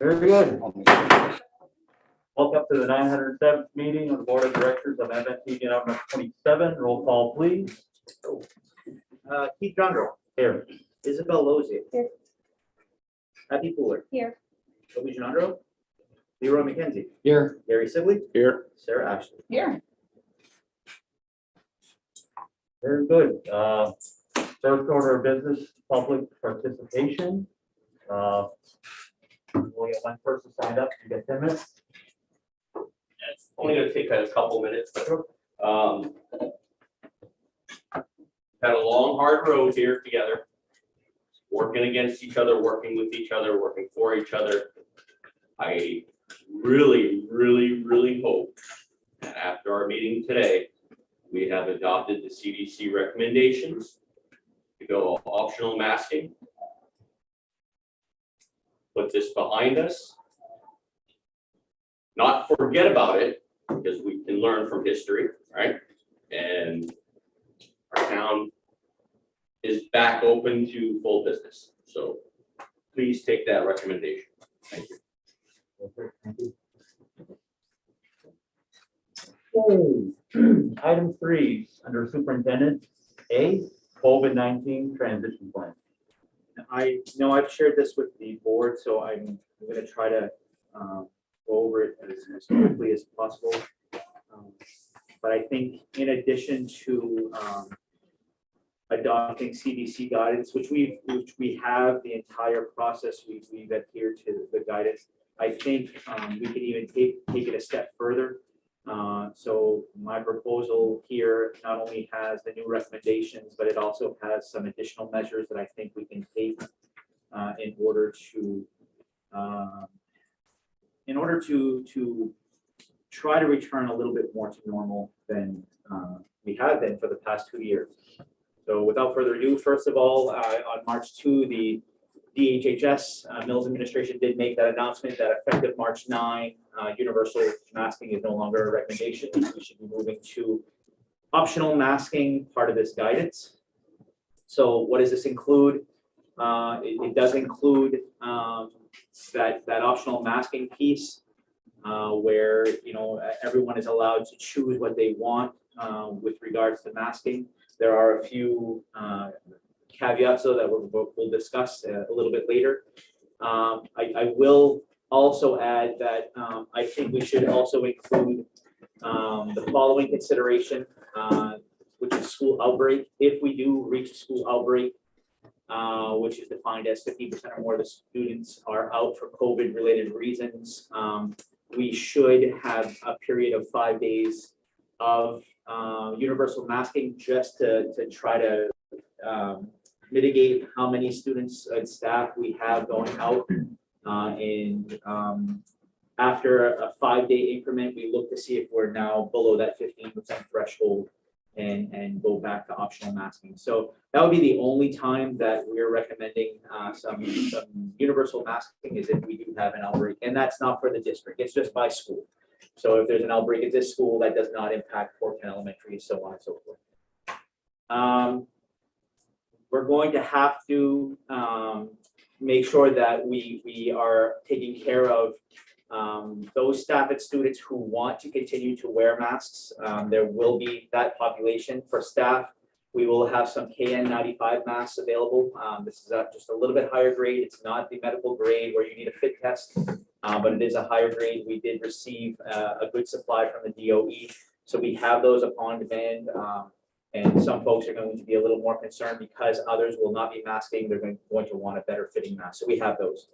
Very good. Welcome to the 907th meeting of the Board of Directors of MSAD27. Roll call, please. Keith Jondro. Here. Isabel Lozier. Here. Happy Pooler. Here. Toby Jondro. Leroy McKenzie. Here. Gary Sibley. Here. Sarah Ashley. Here. Very good. First order of business, public participation. We'll get one person signed up. You get 10 minutes. It's only going to take a couple minutes, but had a long, hard road here together, working against each other, working with each other, working for each other. I really, really, really hope that after our meeting today, we have adopted the CDC recommendations to go optional masking. Put this behind us. Not forget about it, because we can learn from history, right? And our town is back open to full business. So please take that recommendation. Thank you. Okay. Item 3 under Superintendent A, COVID-19 transition plan. I know I've shared this with the board, so I'm going to try to go over it as quickly as possible. But I think in addition to adopting CDC guidance, which we have the entire process, we've adhered to the guidance. I think we can even take it a step further. So my proposal here not only has the new recommendations, but it also has some additional measures that I think we can take in order to try to return a little bit more to normal than we have been for the past 2 years. So without further ado, first of all, on March 2, the DHHS Mills administration did make that announcement that effective March 9, universal masking is no longer a recommendation. We should be moving to optional masking, part of this guidance. So what does this include? It does include that optional masking piece where everyone is allowed to choose what they want with regards to masking. There are a few caveats though that we'll discuss a little bit later. I will also add that I think we should also include the following consideration, which is school outbreak. If we do reach a school outbreak, which is defined as 50% or more of the students are out for COVID related reasons, we should have a period of 5 days of universal masking just to try to mitigate how many students and staff we have going out. After a 5-day increment, we look to see if we're now below that 15% threshold and go back to optional masking. So that would be the only time that we're recommending some universal masking is if we do have an outbreak, and that's not for the district, it's just by school. So if there's an outbreak at this school, that does not impact Fort Kent Elementary, so on and so forth. We're going to have to make sure that we are taking care of those staff and students who want to continue to wear masks. There will be that population. For staff, we will have some KN95 masks available. This is just a little bit higher grade. It's not the medical grade where you need a fit test, but it is a higher grade. We did receive a good supply from the DOE. So we have those upon demand. And some folks are going to be a little more concerned because others will not be masking. They're going to want a better fitting mask. So we have those.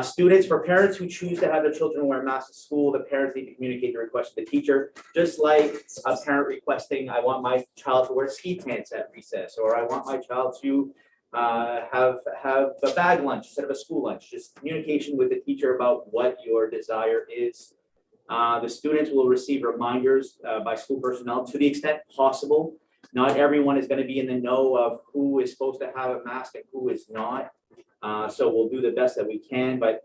Students, for parents who choose to have their children wear masks at school, the parents need to communicate the request to the teacher, just like a parent requesting, I want my child to wear ski pants at recess, or I want my child to have a bag lunch instead of a school lunch. Just communication with the teacher about what your desire is. The students will receive reminders by school personnel to the extent possible. Not everyone is going to be in the know of who is supposed to have a mask and who is not. So we'll do the best that we can, but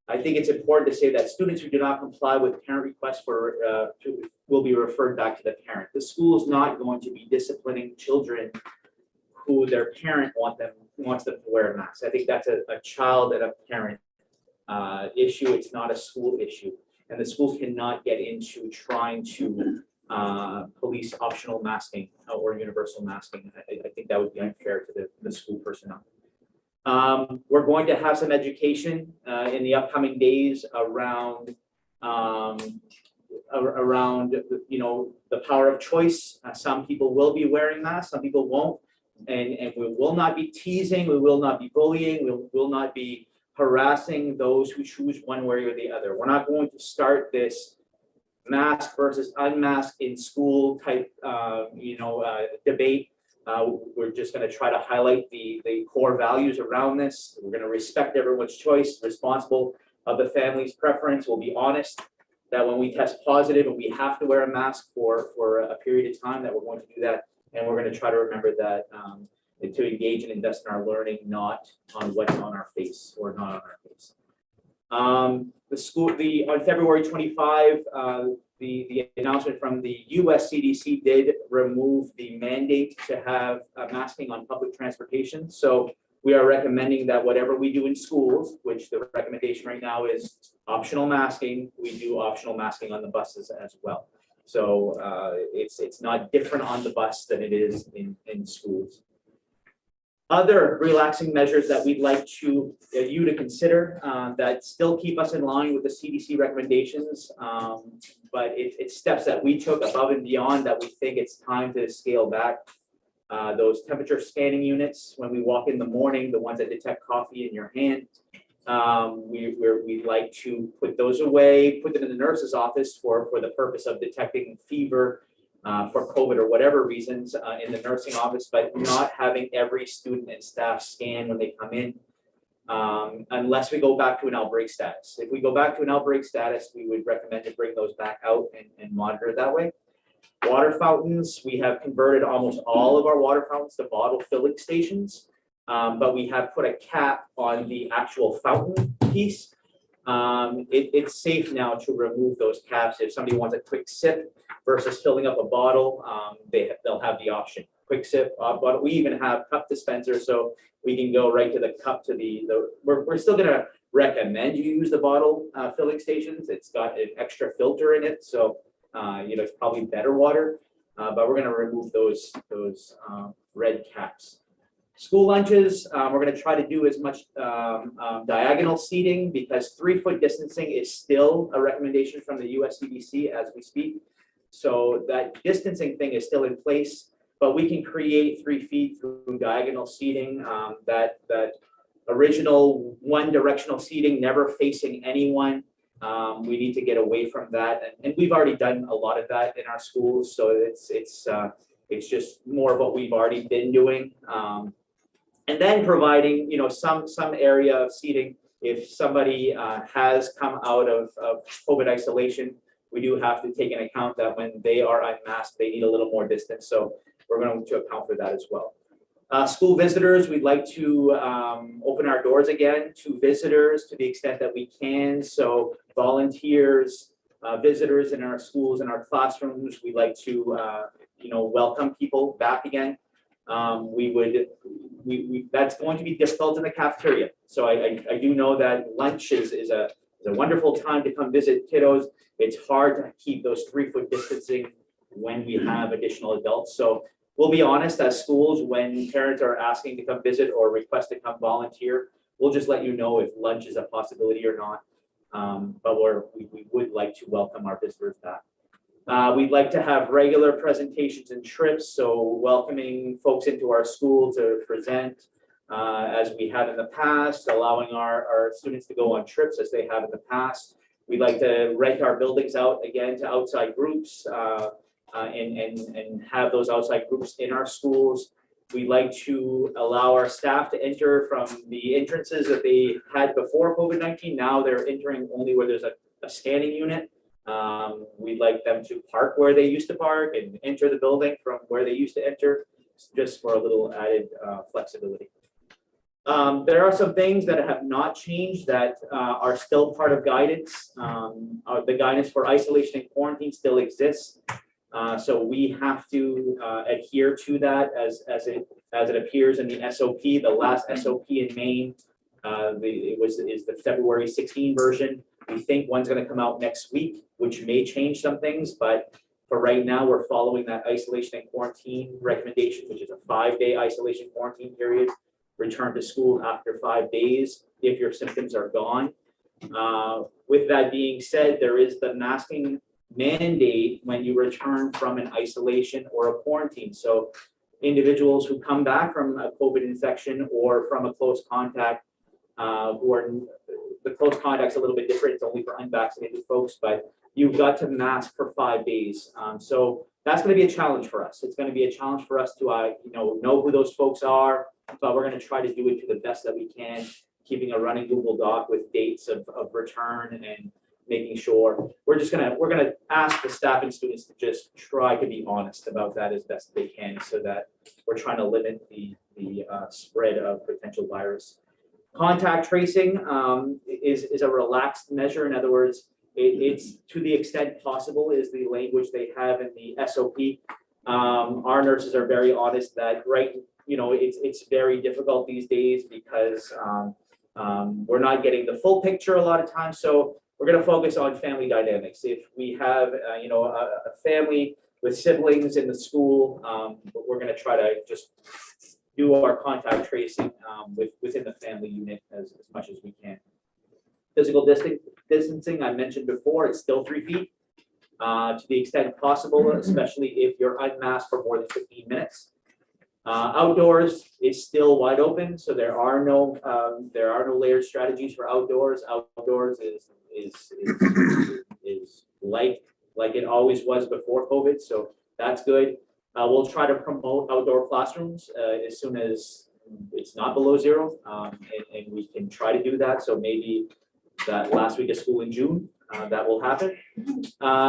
I think it's important to say that students who do not comply with parent requests will be referred back to the parent. The school is not going to be disciplining children who their parent wants them to wear a mask. I think that's a child and a parent issue. It's not a school issue. And the school cannot get into trying to police optional masking or universal masking. I think that would be unfair to the school personnel. We're going to have some education in the upcoming days around the power of choice. Some people will be wearing masks, some people won't, and we will not be teasing, we will not be bullying, we will not be harassing those who choose one way or the other. We're not going to start this mask versus unmasked in school type debate. We're just going to try to highlight the core values around this. We're going to respect everyone's choice, responsible of the family's preference. We'll be honest that when we test positive and we have to wear a mask for a period of time, that we're going to do that. And we're going to try to remember that to engage and invest in our learning, not on what's on our face or not on our face. On February 25, the announcement from the US CDC did remove the mandate to have masking on public transportation. So we are recommending that whatever we do in schools, which the recommendation right now is optional masking, we do optional masking on the buses as well. So it's not different on the bus than it is in schools. Other relaxing measures that we'd like you to consider that still keep us in line with the CDC recommendations, but it's steps that we took above and beyond that we think it's time to scale back. Those temperature scanning units, when we walk in the morning, the ones that detect coffee in your hand, we'd like to put those away, put them in the nurse's office for the purpose of detecting fever, for COVID or whatever reasons in the nursing office, but not having every student and staff scan when they come in, unless we go back to an outbreak status. If we go back to an outbreak status, we would recommend to bring those back out and monitor it that way. Water fountains, we have converted almost all of our water fountains to bottle filling stations, but we have put a cap on the actual fountain piece. It's safe now to remove those caps. If somebody wants a quick sip versus filling up a bottle, they'll have the option. Quick sip bottle. We even have cup dispensers, so we can go right to the cup to we're still gonna recommend you use the bottle filling stations. It's got an extra filter in it, so it's probably better water, but we're gonna remove those red caps. School lunches, we're going to try to do as much diagonal seating because 3-foot distancing is still a recommendation from the US CDC as we speak. So that distancing thing is still in place, but we can create 3 feet through diagonal seating. That original one directional seating, never facing anyone. We need to get away from that, and we've already done a lot of that in our schools. So it's just more of what we've already been doing. And then providing, some area of seating. If somebody has come out of COVID isolation, we do have to take into account that when they are unmasked, they need a little more distance. So we're going to account for that as well. School visitors, we'd like to open our doors again to visitors to the extent that we can. So volunteers, visitors in our schools and our classrooms, we'd like to, welcome people back again. That's going to be difficult in the cafeteria. So I do know that lunch is a wonderful time to come visit kiddos. It's hard to keep those 3-foot distancing when we have additional adults. So we'll be honest as schools, when parents are asking to come visit or request to come volunteer, we'll just let you know if lunch is a possibility or not. But we would like to welcome our visitors back. We'd like to have regular presentations and trips, so welcoming folks into our school to present as we have in the past, allowing our students to go on trips as they have in the past. We'd like to rent our buildings out again to outside groups and have those outside groups in our schools. We'd like to allow our staff to enter from the entrances that they had before COVID-19. Now they're entering only where there's a scanning unit. We'd like them to park where they used to park and enter the building from where they used to enter, just for a little added flexibility. There are some things that have not changed that are still part of guidance. The guidance for isolation and quarantine still exists. So we have to adhere to that as it appears in the SOP. The last SOP in Maine is the February 16 version. We think one's going to come out next week, which may change some things, but for right now, we're following that isolation and quarantine recommendation, which is a 5-day isolation quarantine period. Return to school after 5 days if your symptoms are gone. With that being said, there is the masking mandate when you return from an isolation or a quarantine. So individuals who come back from a COVID infection or from a close contact, the close contact's a little bit different. It's only for unvaccinated folks, but you've got to mask for 5 days. So that's going to be a challenge for us. It's going to be a challenge for us to know who those folks are, but we're going to try to do it to the best that we can, keeping a running Google Doc with dates of return and making sure we're going to ask the staff and students to just try to be honest about that as best they can, so that we're trying to limit the spread of potential virus. Contact tracing is a relaxed measure. In other words, it's to the extent possible is the language they have in the SOP. Our nurses are very honest that it's very difficult these days because we're not getting the full picture a lot of times. So we're going to focus on family dynamics. If we have a family with siblings in the school, we're going to try to just do our contact tracing within the family unit as much as we can. Physical distancing, I mentioned before, it's still 3 feet to the extent possible, especially if you're unmasked for more than 15 minutes. Outdoors is still wide open, so there are no layered strategies for outdoors. Outdoors is like it always was before COVID, so that's good. We'll try to promote outdoor classrooms as soon as it's not below 0, and we can try to do that. So maybe that last week of school in June, that will happen.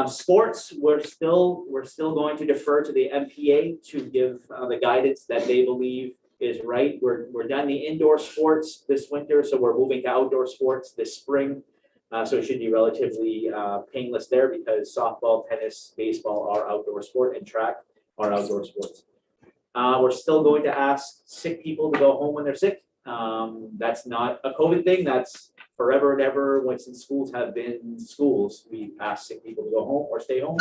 Sports, we're still going to defer to the MPA to give the guidance that they believe is right. We're done the indoor sports this winter, so we're moving to outdoor sports this spring. So it should be relatively painless there because softball, tennis, baseball are outdoor sport, and track are outdoor sports. We're still going to ask sick people to go home when they're sick. That's not a COVID thing. That's forever and ever. Since schools have been schools, we ask sick people to go home or stay home.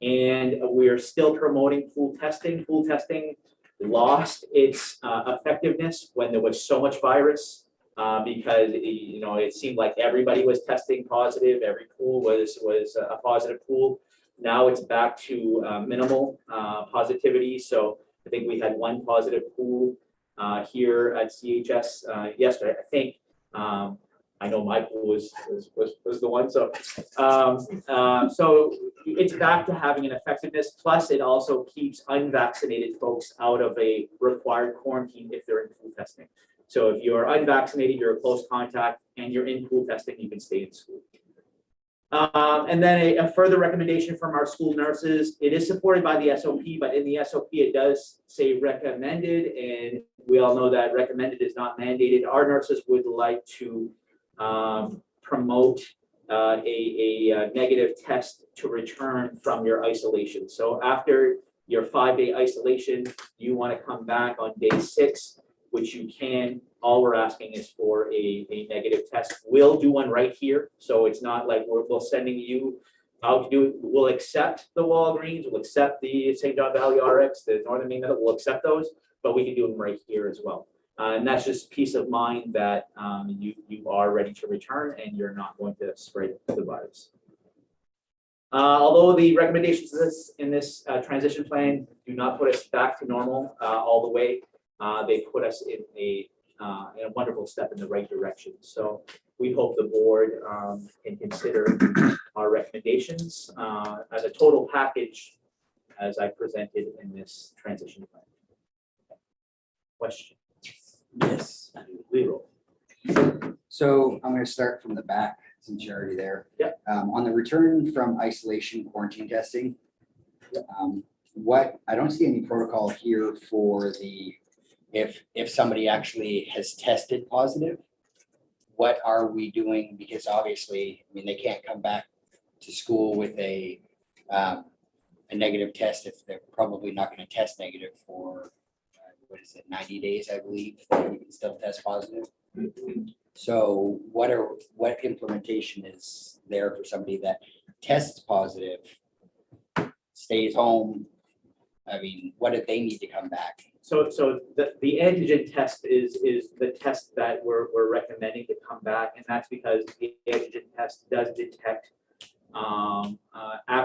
And we're still promoting pool testing. Pool testing lost its effectiveness when there was so much virus because it seemed like everybody was testing positive. Every pool was a positive pool. Now it's back to minimal positivity. So I think we had 1 positive pool here at CHS yesterday. I think I know my pool was the one. So so it's back to having an effectiveness. Plus, it also keeps unvaccinated folks out of a required quarantine if they're in pool testing. So if you're unvaccinated, you're a close contact, and you're in pool testing, you can stay in school. And then a further recommendation from our school nurses. It is supported by the SOP, but in the SOP it does say recommended, and we all know that recommended is not mandated. Our nurses would like to promote a negative test to return from your isolation. So after your 5-day isolation, you want to come back on day 6, which you can. All we're asking is for a negative test. We'll do one right here. So it's not like we're sending you out to do it. We'll accept the Walgreens, we'll accept the St. John Valley RX, the Northern Maine Medical, we'll accept those, but we can do them right here as well. And that's just peace of mind that you are ready to return and you're not going to spread the virus. Although the recommendations in this transition plan do not put us back to normal all the way, they put us in a wonderful step in the right direction. So we hope the board can consider our recommendations as a total package as I presented in this transition plan. Question? Yes, Leroy. So I'm going to start from the back since you're already there. Yep. On the return from isolation quarantine testing, I don't see any protocol here for the if somebody actually has tested positive, what are we doing? Because obviously, I mean, they can't come back to school with a negative test if they're probably not going to test negative for 90 days, I believe, that you can still test positive. So what implementation is there for somebody that tests positive, stays home? I mean, what if they need to come back? So the antigen test is the test that we're recommending to come back, and that's because the antigen test does detect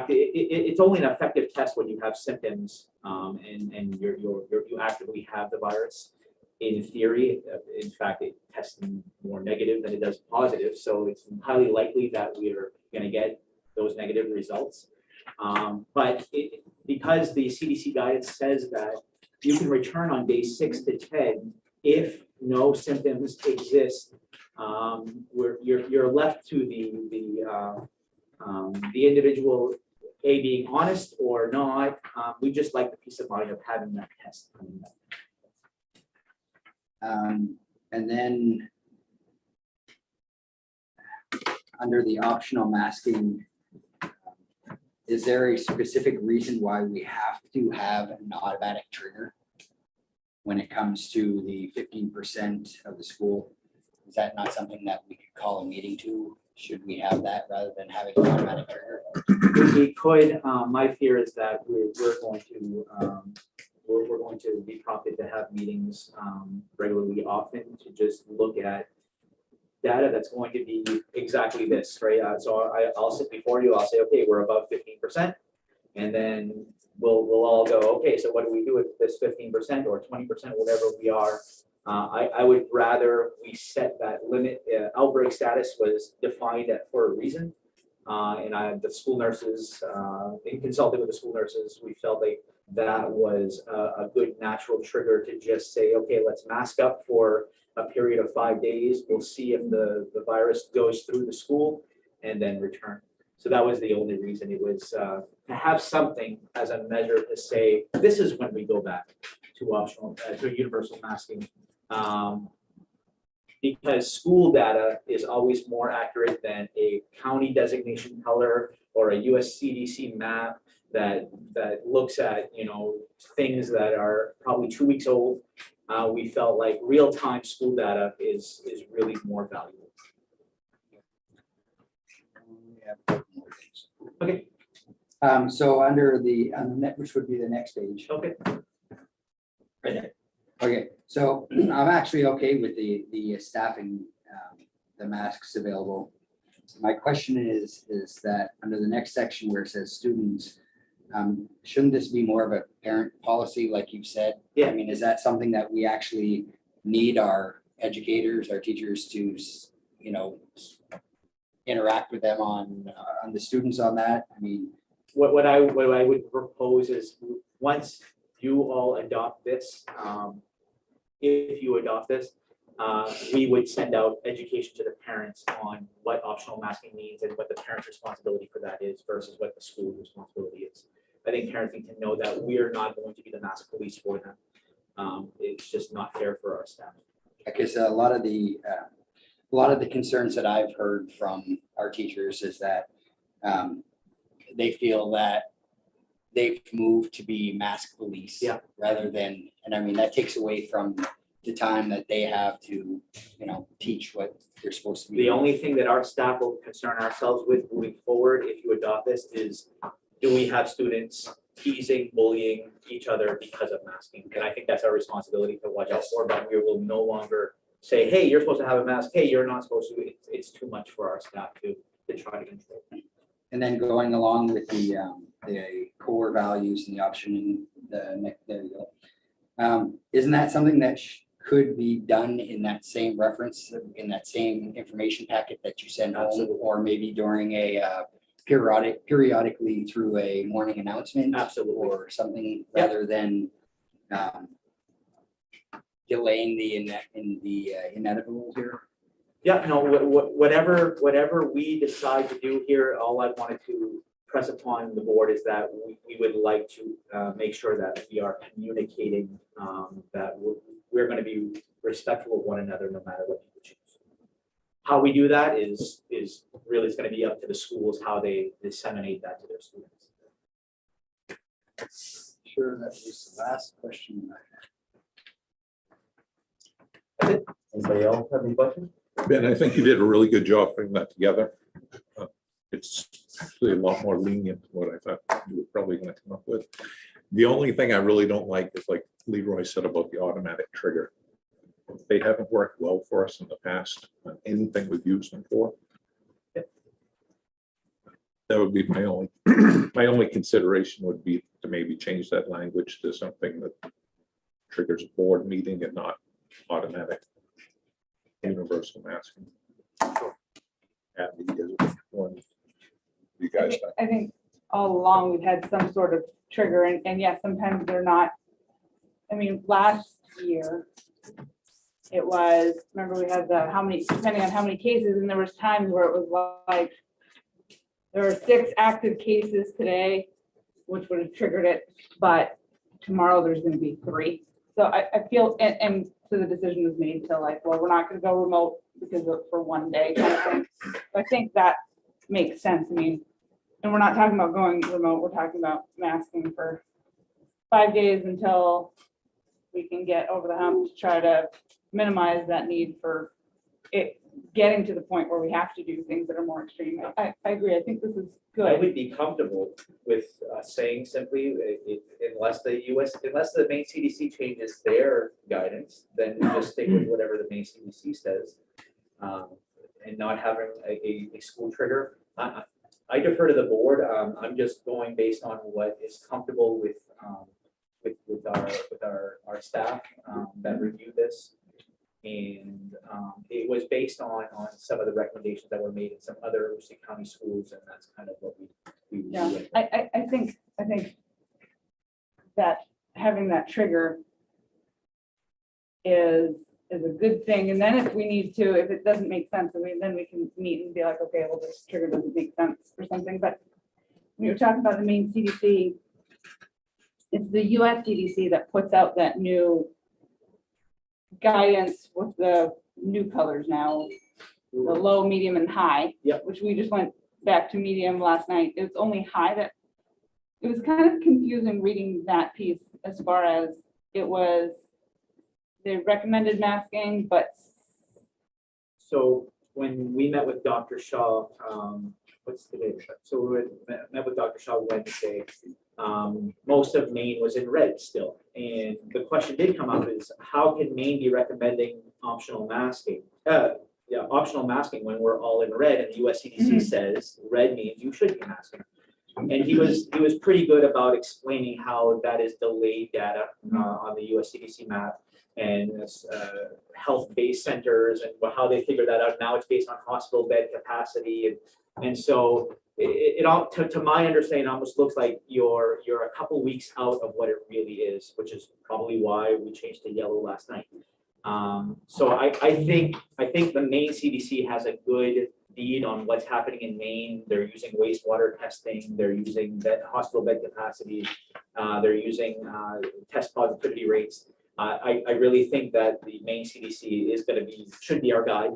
it's only an effective test when you have symptoms, and you actively have the virus. In theory, in fact, it tests more negative than it does positive, so it's highly likely that we are gonna get those negative results. But because the CDC guidance says that you can return on day 6 to 10 if no symptoms exist, you're left to the individual being honest or not. We just like the peace of mind of having that test coming up. And then under the optional masking, is there a specific reason why we have to have an automatic trigger when it comes to the 15% of the school? Is that not something that we could call a meeting to? Should we have that rather than having an automatic trigger? We could. My fear is that we're going to be prompted to have meetings regularly, often, to just look at data that's going to be exactly this, right? So I'll sit before you, I'll say, okay, we're above 15%, and then we'll all go, okay, so what do we do with this 15% or 20%, whatever we are? I would rather we set that limit. Outbreak status was defined for a reason, and the school nurses, in consulting with the school nurses, we felt like that was a good natural trigger to just say, okay, let's mask up for a period of 5 days. We'll see if the virus goes through the school and then return. So that was the only reason. It was to have something as a measure to say, this is when we go back to optional, to universal masking. Because school data is always more accurate than a county designation color or a US CDC map that looks at, things that are probably 2 weeks old. We felt like real-time school data is really more valuable. Okay. So under the net, which would be the next page. Okay. Right there. Okay, so I'm actually okay with the staffing, the masks available. My question is that under the next section where it says students, shouldn't this be more of a parent policy, like you've said? Yeah. I mean, is that something that we actually need our educators, our teachers to, interact with them on the students on that? I mean, What I would propose is, once you all adopt this, if you adopt this, we would send out education to the parents on what optional masking means and what the parent's responsibility for that is versus what the school's responsibility is. I think parents need to know that we are not going to be the mask police for them. It's just not fair for our staff. because a lot of the concerns that I've heard from our teachers is that they feel that they've moved to be mask police. Yeah. Rather than, and I mean, that takes away from the time that they have to, teach what they're supposed to be. The only thing that our staff will concern ourselves with moving forward, if you adopt this, is do we have students teasing, bullying each other because of masking? And I think that's our responsibility to watch out for, but we will no longer say, hey, you're supposed to have a mask. Hey, you're not supposed to. It's too much for our staff to try to control. And then going along with the core values and the option in there you go. Isn't that something that could be done in that same reference, in that same information packet that you send home? Absolutely. Or maybe during a periodically through a morning announcement? Absolutely. Or something, rather than delaying the inevitable here? Yeah, no, whatever we decide to do here, all I wanted to press upon the board is that we would like to make sure that we are communicating that we're going to be respectful of one another no matter what people choose. How we do that is really going to be up to the schools, how they disseminate that to their students. Sure, that was the last question. Anybody else have any questions? Ben, I think you did a really good job putting that together. It's actually a lot more lenient than what I thought you were probably gonna come up with. The only thing I really don't like is like Leroy said about the automatic trigger. They haven't worked well for us in the past, on anything we've used them for. That would be my only, my only consideration would be to maybe change that language to something that triggers a board meeting and not automatic universal masking. You guys, I think all along we've had some sort of trigger and yes, sometimes they're not. I mean, last year it was, remember we had the, how many, depending on how many cases, and there was times where it was like, there are 6 active cases today, which would have triggered it, but tomorrow there's gonna be 3. So I feel, and so the decision was made to like, well, we're not gonna go remote because of, for one day kind of thing. I think that makes sense. I mean, and we're not talking about going remote, we're talking about masking for 5 days until we can get over the hump to try to minimize that need for it getting to the point where we have to do things that are more extreme. I agree. I think this is I good. would be comfortable with saying simply, unless the main CDC changes their guidance, then we just stick with whatever the main CDC says. And not having a school trigger. I defer to the board. I'm just going based on what is comfortable with our staff that review this. And it was based on some of the recommendations that were made in some other Houston County schools, and that's kind of what we Yeah, went. I think that having that trigger is a good thing. And then if we need to, if it doesn't make sense, then we can meet and be like, okay, well, this trigger doesn't make sense or something. But when you're talking about the main CDC, it's the US CDC that puts out that new guidance with the new colors now, the low, medium, and high. Yep. Which we just went back to medium last night. It's only high that, it was kind of confusing reading that piece as far as it was, they recommended masking, but So when we met with Dr. Shaw, what's the date? So we met with Dr. Shaw Wednesday. Most of Maine was in red still. And the question did come up is how can Maine be recommending optional masking? Optional masking when we're all in red and the US CDC says red means you should be masking. And he was pretty good about explaining how that is delayed data on the US CDC map and health-based centers and how they figure that out. Now it's based on hospital bed capacity. And so it all, to my understanding, almost looks like you're a couple weeks out of what it really is, which is probably why we changed to yellow last night. So I think the Maine CDC has a good bead on what's happening in Maine. They're using wastewater testing. They're using hospital bed capacity. They're using test positivity rates. I really think that the Maine CDC is going to should be our guide,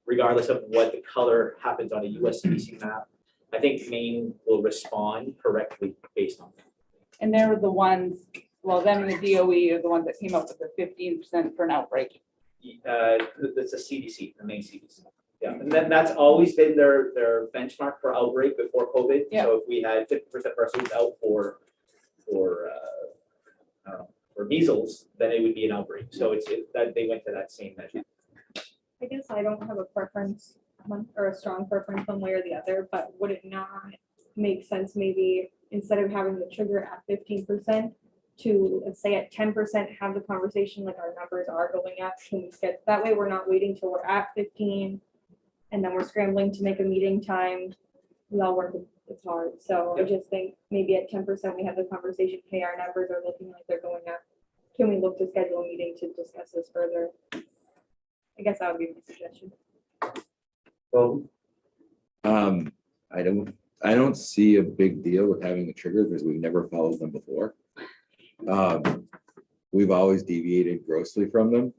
regardless of what the color happens on a US CDC map. I think Maine will respond correctly based on that. and they were the ones, well, them and the DOE are the ones that came up with the 15% for an outbreak. That's a CDC, the Maine CDC. Yeah, and then that's always been their benchmark for outbreak before COVID. Yeah. So if we had 50% of our students out for measles, then it would be an outbreak. So that they went to that same measure. I guess I don't have a preference or a strong preference one way or the other, but would it not make sense maybe instead of having the trigger at 15% to, let's say at 10%, have the conversation like our numbers are going up, can we get, that way we're not waiting till we're at 15 and then we're scrambling to make a meeting time. We all work, it's hard. So I just think maybe at 10% we have the conversation, hey, our numbers are looking like they're going up. Can we look to schedule a meeting to discuss this further? I guess that would be my suggestion. So I don't see a big deal with having the trigger because we've never followed them before. We've always deviated grossly from them.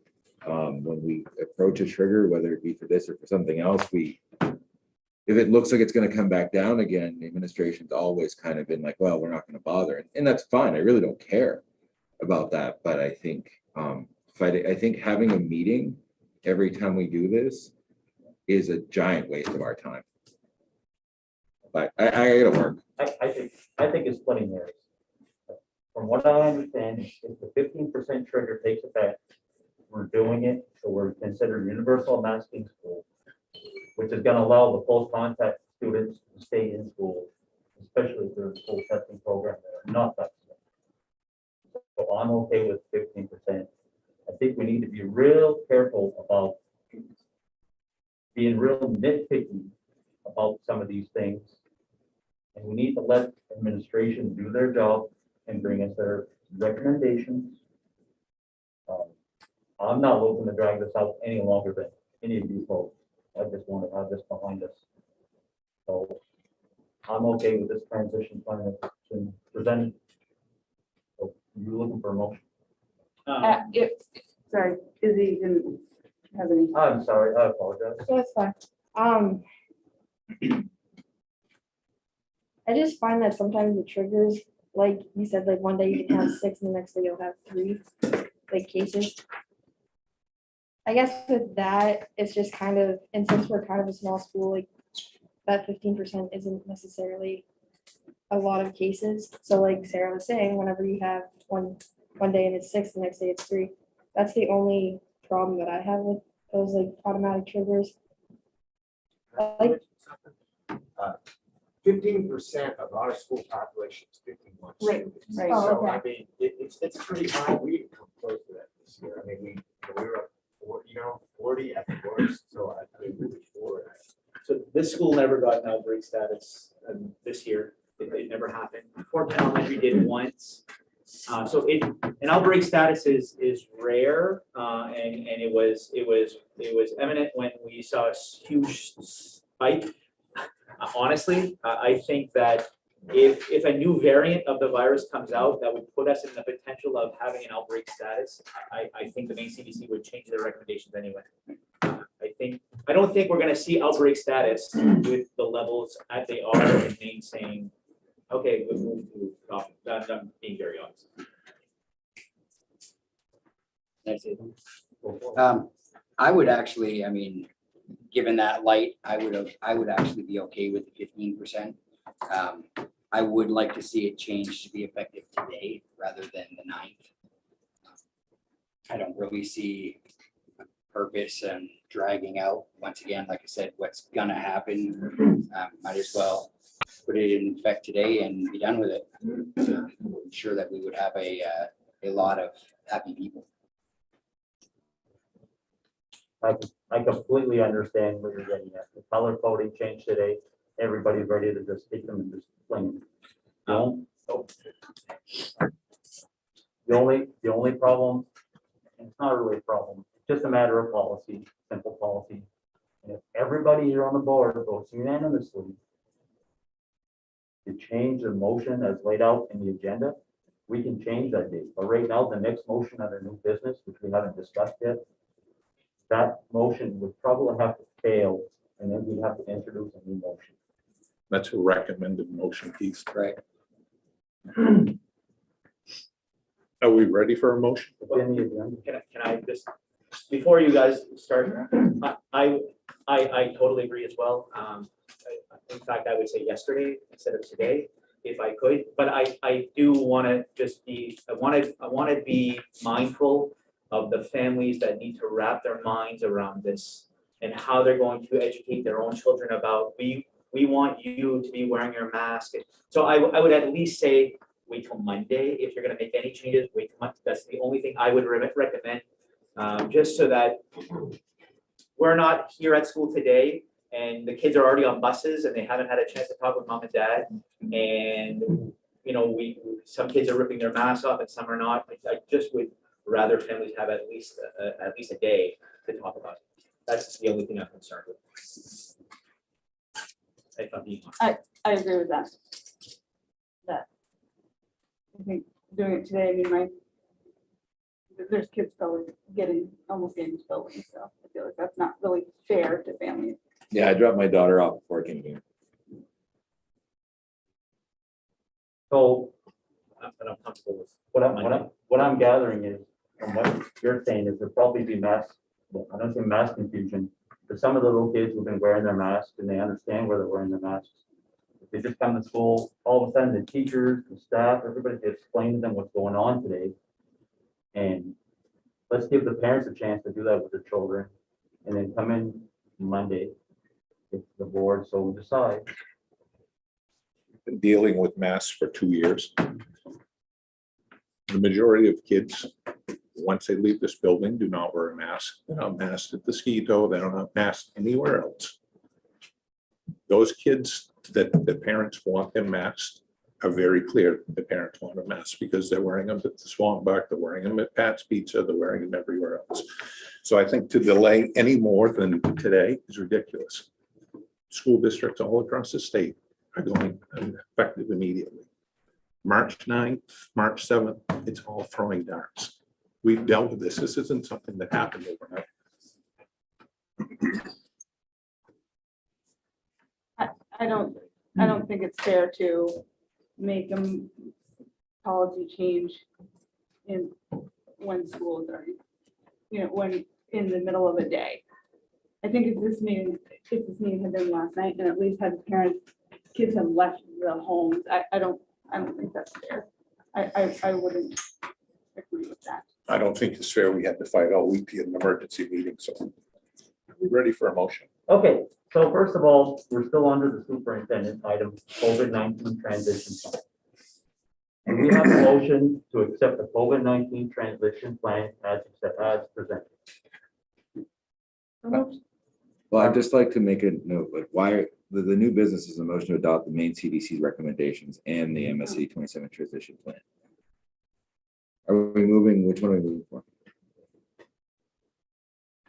When we approach a trigger, whether it be for this or for something else, if it looks like it's going to come back down again, the administration's always kind of been like, well, we're not going to bother. And that's fine. I really don't care about that. But I think I think having a meeting every time we do this is a giant waste of our time. But I gotta work. I think it's splitting hairs. From what I understand, if the 15% trigger takes effect, we're doing it, so we're considered universal masking school, which is gonna allow the close contact students to stay in school, especially if there's a full testing program that are not vaccinated. So I'm okay with 15%. I think we need to be real careful about being real nitpicky about some of these things. And we need to let administration do their job and bring us their recommendations. I'm not looking to drag this out any longer than any of you folks. I just want to have this behind us. So I'm okay with this transition plan that's been presented. So you looking for a motion? If, sorry, Izzy didn't have any. I'm sorry, I apologize. That's fine. I just find that sometimes the triggers, like you said, like one day you can have 6 and the next day you'll have 3, like cases. I guess with that, it's just kind of, and since we're kind of a small school, like that 15% isn't necessarily a lot of cases. So like Sarah was saying, whenever you have one day and it's 6, the next day it's 3. That's the only problem that I have with those like automatic triggers. Like, 15% of our school population is 51 Right, students. right. Oh, So okay. I mean, it's pretty high. We didn't come close to that this year. I mean, we were up 40 at the worst. So I mean, we were for it. So this school never got an outbreak status this year. It never happened. Fort Penn Elementary did once. So an outbreak status is rare, and it was eminent when we saw a huge spike. Honestly, I think that if a new variant of the virus comes out that would put us in the potential of having an outbreak status, I think the main CDC would change their recommendations anyway. I don't think we're gonna see outbreak status with the levels as they are in Maine saying, okay, we'll move to caution. I'm being very honest. I would actually, I mean, given that light, I would actually be okay with the 15%. I would like to see it change to be effective today rather than the 9th. I don't really see a purpose and dragging out. Once again, like I said, what's gonna happen, might as well put it in effect today and be done with it. So I'm sure that we would have a lot of happy people. I completely understand what you're getting at. The color coding changed today. Everybody's ready to just take them and just fling them. The only problem, and it's not really a problem, it's just a matter of policy, simple policy. And if everybody here on the board votes unanimously to change the motion as laid out in the agenda, we can change that date. But right now, the next motion under new business, which we haven't discussed yet, that motion would probably have to fail, and then we'd have to introduce a new motion. That's a recommended motion piece. Right. Are we ready for a motion? Within the agenda. Can I just, before you guys start, I totally agree as well. In fact, I would say yesterday instead of today, if I could, but I do want to just be, I want to be mindful of the families that need to wrap their minds around this and how they're going to educate their own children about, we want you to be wearing your mask. So I would at least say, wait till Monday. If you're gonna make any changes, wait till Monday. That's the only thing I would recommend, just so that we're not here at school today and the kids are already on buses and they haven't had a chance to talk with mom and dad. And, you know, some kids are ripping their masks off and some are not. I just would rather families have at least a day to talk about it. That's the only thing I'm concerned with. If I'm being honest. I agree with that. I think doing it today, I mean, there's kids almost getting spelling, so I feel like that's not really fair to families. Yeah, I dropped my daughter off before I came here. So But I'm comfortable with. what I'm gathering is from what you're saying is there'll probably be mass, well, I don't say mass confusion, but some of the little kids who've been wearing their masks and they understand where they're wearing their masks. If they just come to school, all of a sudden the teachers, the staff, everybody can explain to them what's going on today. And let's give the parents a chance to do that with their children and then come in Monday if the board so decides. Been dealing with masks for 2 years. The majority of kids, once they leave this building, do not wear a mask. They're not masked at the ski tow. They're not masked anywhere else. Those kids that the parents want them masked are very clear. The parents want them masked because they're wearing them at the Swamp Buck, they're wearing them at Pat's Pizza, they're wearing them everywhere else. So I think to delay any more than today is ridiculous. School districts all across the state are going effective immediately. March 9th, March 7th, it's all throwing darts. We've dealt with this. This isn't something that happened overnight. I don't think it's fair to make a policy change in when schools are, when in the middle of a day. I think if this meeting had been last night and at least had the parents, kids have left the homes, I don't think that's fair. I wouldn't agree with that. I don't think it's fair. We had to fight all week in an emergency meeting, so we're ready for a motion. Okay, so first of all, we're still under the superintendent item, COVID-19 transition plan. And we have a motion to accept the COVID-19 transition plan as presented. Well, I'd just like to make a note, like why the new business is a motion to adopt the main CDC's recommendations and the MSAD27 transition plan. Are we moving, which one are we moving for?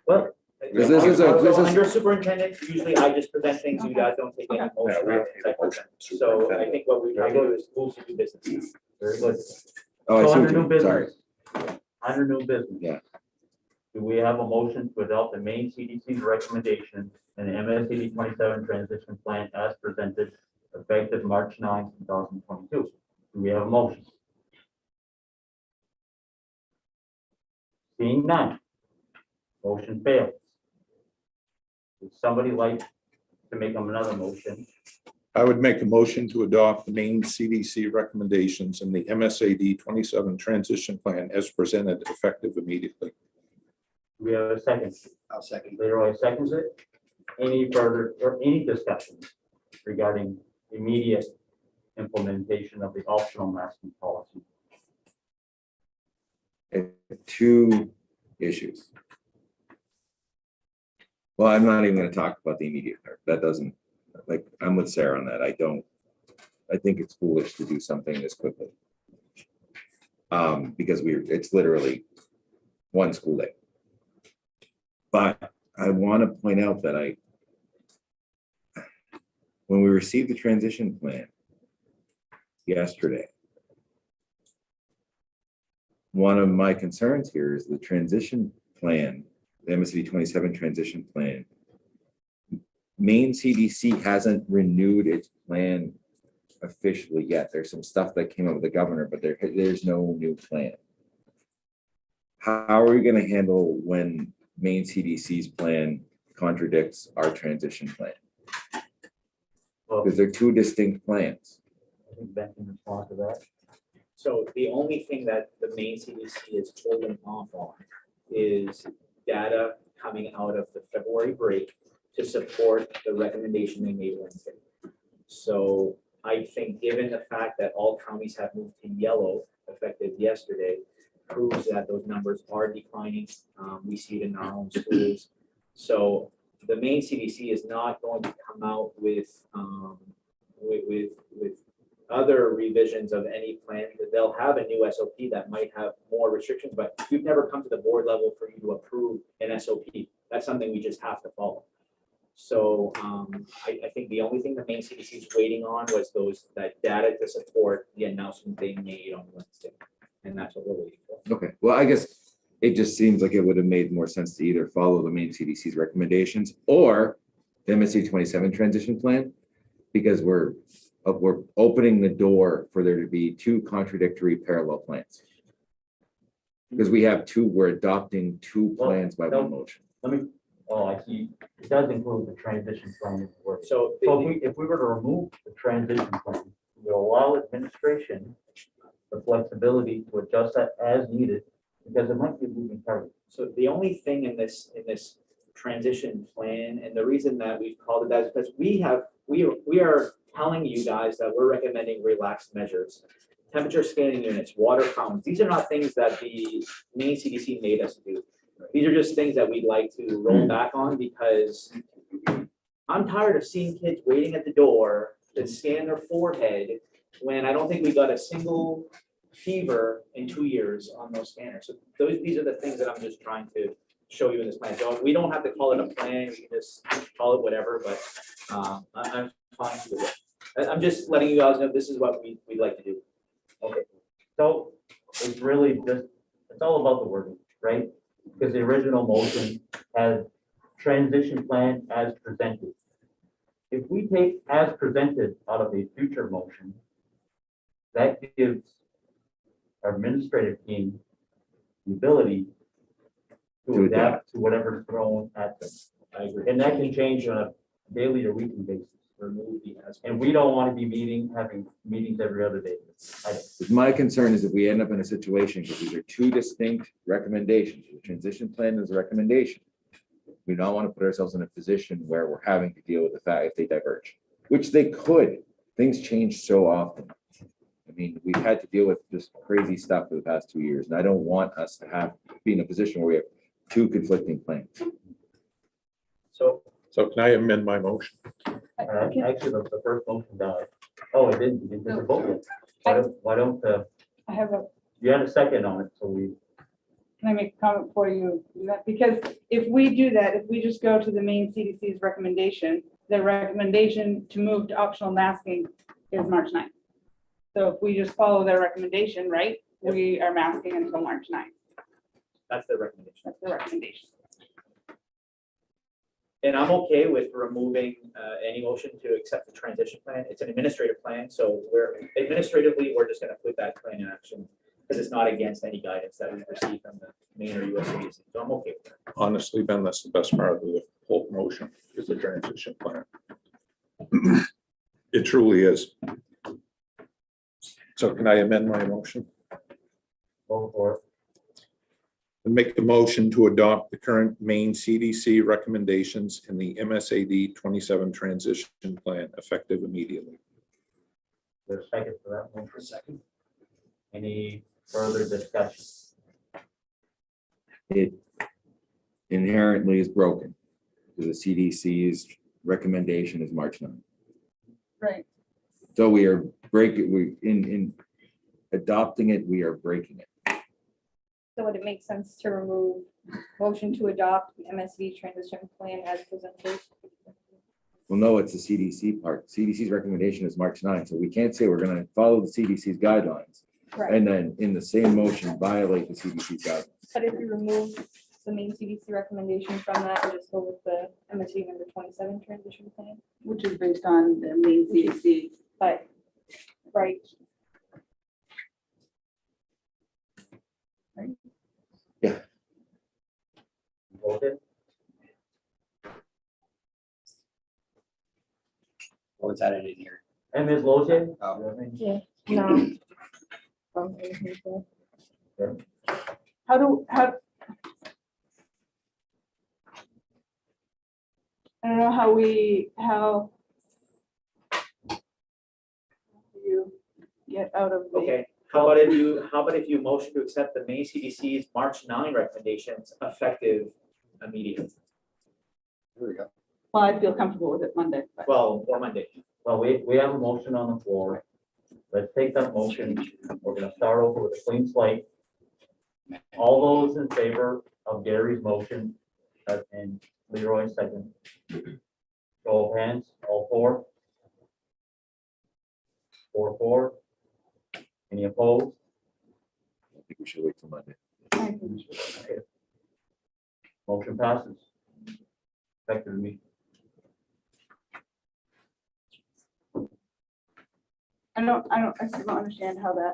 Well, This is a- Under superintendent, usually I just present things, you guys don't take any Yeah, motion. we don't need a motion. So I think what we try to do is move to new business. very good. Oh, I So see under what new you, sorry. business, under new business. Yeah. Do we have a motion to adopt the main CDC's recommendation and the MSAD27 transition plan as presented effective March 9, 2022? Do we have a motion? Seeing none. Motion fails. Would somebody like to make another motion? I would make a motion to adopt the main CDC recommendations and the MSAD 27 transition plan as presented effective immediately. Do we have a second? I'll second. Leroy seconds it. Any further or any discussion regarding immediate implementation of the optional masking policy? Two issues. Well, I'm not even gonna talk about the immediate part. That doesn't, like, I'm with Sarah on that. I think it's foolish to do something this quickly. Because it's literally one school day. But I want to point out that when we received the transition plan yesterday, one of my concerns here is the transition plan, the MSAD27 transition plan. Maine CDC hasn't renewed its plan officially yet. There's some stuff that came up with the governor, but there's no new plan. How are we going to handle when Maine CDC's plan contradicts our transition plan? Well, Because they're two distinct plans. I think Ben can respond to that. So the only thing that the main CDC is holding off on is data coming out of the February break to support the recommendation they made Wednesday. So I think given the fact that all counties have moved to yellow effective yesterday, proves that those numbers are declining. We see it in our own schools. So the main CDC is not going to come out with other revisions of any plan. They'll have a new SOP that might have more restrictions, but we've never come to the board level for you to approve an SOP. That's something we just have to follow. So I think the only thing the main CDC is waiting on was that data to support the announcement they made on Wednesday. And that's what we're waiting for. Okay, well, I guess it just seems like it would have made more sense to either follow the Maine CDC's recommendations or the MSAD27 transition plan, because we're opening the door for there to be two contradictory parallel plans. Because we have two, we're adopting two Well, plans by no. one motion. Let me, oh, I see, it does include the transition plan work. So So if we were to remove the transition plan, we'll allow administration the flexibility to adjust that as needed, because it might be moving target. So the only thing in this transition plan, and the reason that we've called it that is because we are telling you guys that we're recommending relaxed measures. Temperature scanning units, water fountains, these are not things that the main CDC made us do. These are just things that we'd like to roll back on because I'm tired of seeing kids waiting at the door to scan their forehead when I don't think we got a single fever in 2 years on those scanners. So these are the things that I'm just trying to show you in this plan. So we don't have to call it a plan, we can just call it whatever, but I'm fine with it. I'm just letting you guys know this is what we'd like to do. Okay, so it's really just, it's all about the wording, right? Because the original motion has transition plan as presented. If we take as presented out of a future motion, that gives our administrative team the ability to To adapt to whatever's thrown at them. I agree. And that can change on a daily or weekly basis. Remove the as. And we don't want to be having meetings every other day. My concern is if we end up in a situation, because these are two distinct recommendations, the transition plan is a recommendation. We don't want to put ourselves in a position where we're having to deal with the fact if they diverge, which they could. Things change so often. I mean, we've had to deal with just crazy stuff for the past 2 years, and I don't want us to be in a position where we have two conflicting plans. So can I amend my motion? Actually, the first motion died. Oh, it didn't, you didn't vote yet. Why don't, I have a, you had a second on it, so we, can I make a comment for you? Because if we do that, if we just go to the main CDC's recommendation, the recommendation to move to optional masking is March 9th. So if we just follow their recommendation, right, we are masking until March 9th. That's the recommendation. That's the recommendation. And I'm okay with removing any motion to accept the transition plan. It's an administrative plan, so administratively, we're just gonna put that plan in action because it's not against any guidance that we've received from the Maine or US CDC. So I'm okay with that. Honestly, Ben, that's the best part of the whole motion is the transition plan. It truly is. So can I amend my motion? vote for it. And make the motion to adopt the current Maine CDC recommendations in the MSAD27 transition plan effective immediately. There's a second for that one. For a second. Any further discussion? It inherently is broken. because the CDC's recommendation is March 9th. Right. So we are in adopting it, we are breaking it. So would it make sense to remove motion to adopt the MSV transition plan as presented? Well, no, it's the CDC part. CDC's recommendation is March 9th, so we can't say we're gonna follow the CDC's guidelines Right, and then in the same motion violate the CDC's guidelines. but if you remove the main CDC recommendation from that and just go with the MSV number 27 transition plan, Which is based on the main CDC. but, right, Voted? What was added in here? And Ms. Lozier? Oh. yeah, no. How, I don't know how you get out of the. Okay, how about if you motion to accept the Maine CDC's March 9 recommendations effective immediately? Here we go. Well, I feel comfortable with it Monday, but Well, or Monday. Well, we have a motion on the floor. Let's take that motion. We're gonna start over with a clean slate. All those in favor of Gary's motion, and Leroy's second. Show of hands, all four. 4-4. Any opposed? I think we should wait till Monday. Okay. Motion passes. Effective immediately. I still don't understand how that,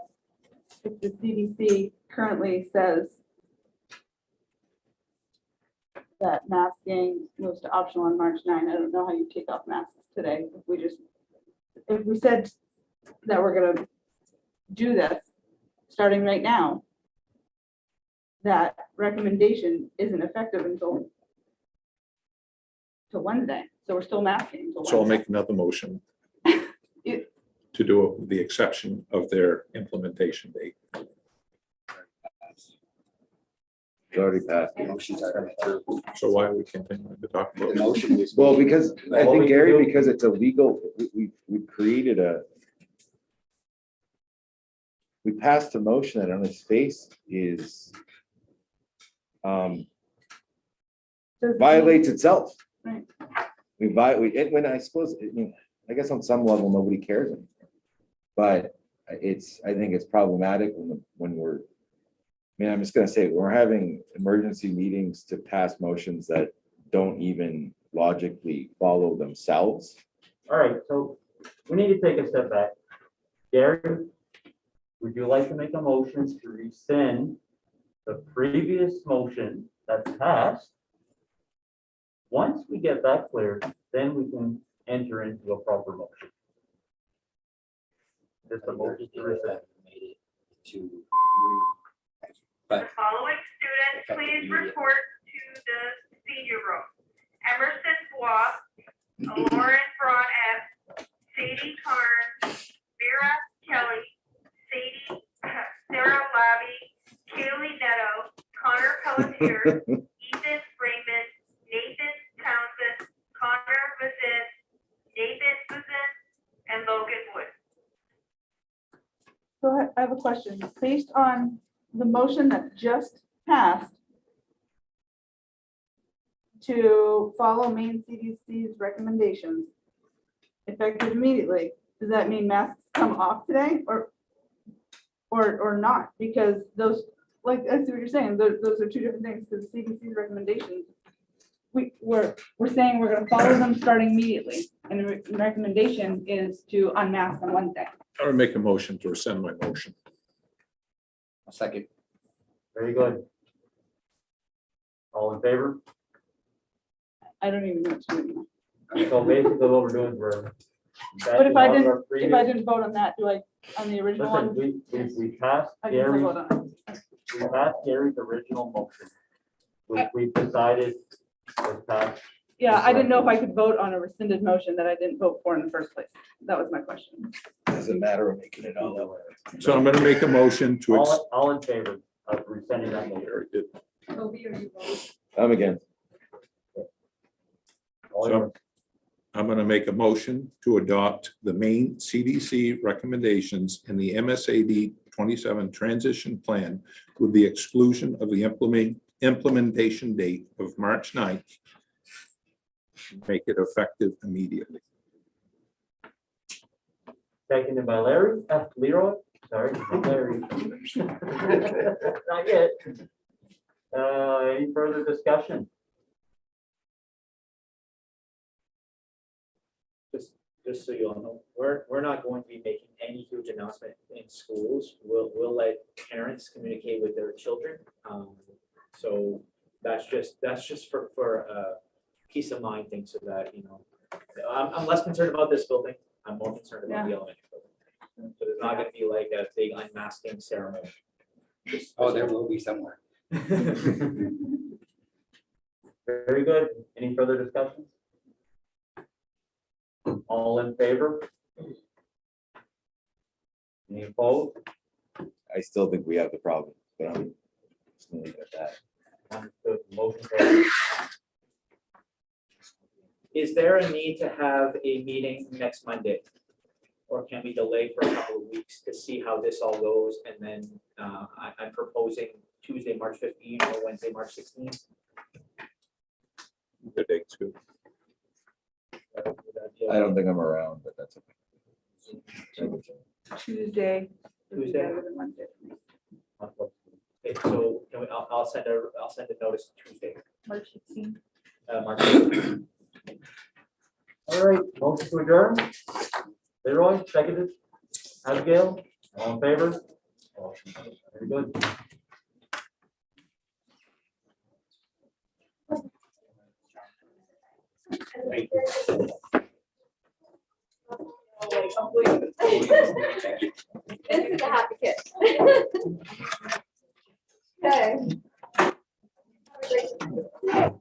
if the CDC currently says that masking moves to optional on March 9. I don't know how you take off masks today. If we said that we're gonna do this, starting right now, that recommendation isn't effective until Wednesday. So we're still masking until So I'll Wednesday. make another motion It- to do it with the exception of their implementation date. It's already passed. The motion's already through. So why are we continuing to talk The about it? motion was. Well, because I Well, we think, can Gary, do- because it's illegal, we created we passed a motion that on its face is violates itself. Right. When I suppose, I mean, I guess on some level, nobody cares anymore. But I think it's problematic when we're, I mean, I'm just gonna say, we're having emergency meetings to pass motions that don't even logically follow themselves. All right, so we need to take a step back. Gary, would you like to make a motion to rescind the previous motion that passed? Once we get that cleared, then we can enter into a proper motion. Just a motion to rescind. Made it to. The following students, please report to the senior room. Emerson Bois, Lauren Braun F., Sadie Carnes, Vera Kelly, Sarah Labby, Kaylee Neto, Connor Pelletier, Ethan Raymond, Nathan Townsend, Connor Vizin, Nathan Vizin, and Logan Wood. So I have a question. Based on the motion that just passed to follow Maine CDC's recommendations effective immediately, does that mean masks come off today or not? Because those, like, I see what you're saying, those are two different things, because the CDC's recommendations, we're saying we're gonna follow them starting immediately, and the recommendation is to unmask on Wednesday. I would make a motion to rescind my motion. A second. Very good. All in favor? I don't even know what to do. So basically what we're doing is we're. But if I backing off didn't, our if I previous- didn't vote on that, do I, on the original Listen, one? we passed I can still Gary's, vote on it. we passed Gary's original motion. We decided to pass. Yeah, I didn't know if I could vote on a rescinded motion that I didn't vote for in the first place. That was my question. Doesn't matter, we're making it all out. So I'm gonna make a motion to. All in favor of rescinding that motion? Already did. Toby, are you voting? I'm again. All in- So I'm gonna make a motion to adopt the Maine CDC recommendations in the MSAD 27 transition plan with the exclusion of the implementation date of March 9th. Make it effective immediately. Seconded by Leroy, sorry, not Larry. Not yet. Any further discussion? Just so you all know, we're not going to be making any huge announcement in schools. We'll let parents communicate with their children. So that's just for a peace of mind thing so that, you know, I'm less concerned about this building. I'm more concerned about the elementary building. So there's not gonna be like a big unmasking ceremony. Oh, there will be somewhere. Very good. Any further discussion? All in favor? Any opposed? I still think we have the problem, but I'm just gonna leave it at that. Understood. Motion carries. Is there a need to have a meeting next Monday? Or can we delay for a couple of weeks to see how this all goes? And then I'm proposing Tuesday, March 15 or Wednesday, March 16. The date's good. I don't think I'm around, but that's okay. Tuesday. would be Tuesday. better than Wednesday. Okay, so can we, I'll send a notice Tuesday, March 16th. March 16. All right, motion to adjourn. Leroy, seconded. Abigail, all in favor? Very good. Thank you. This is a happy kid. Okay. Have a great-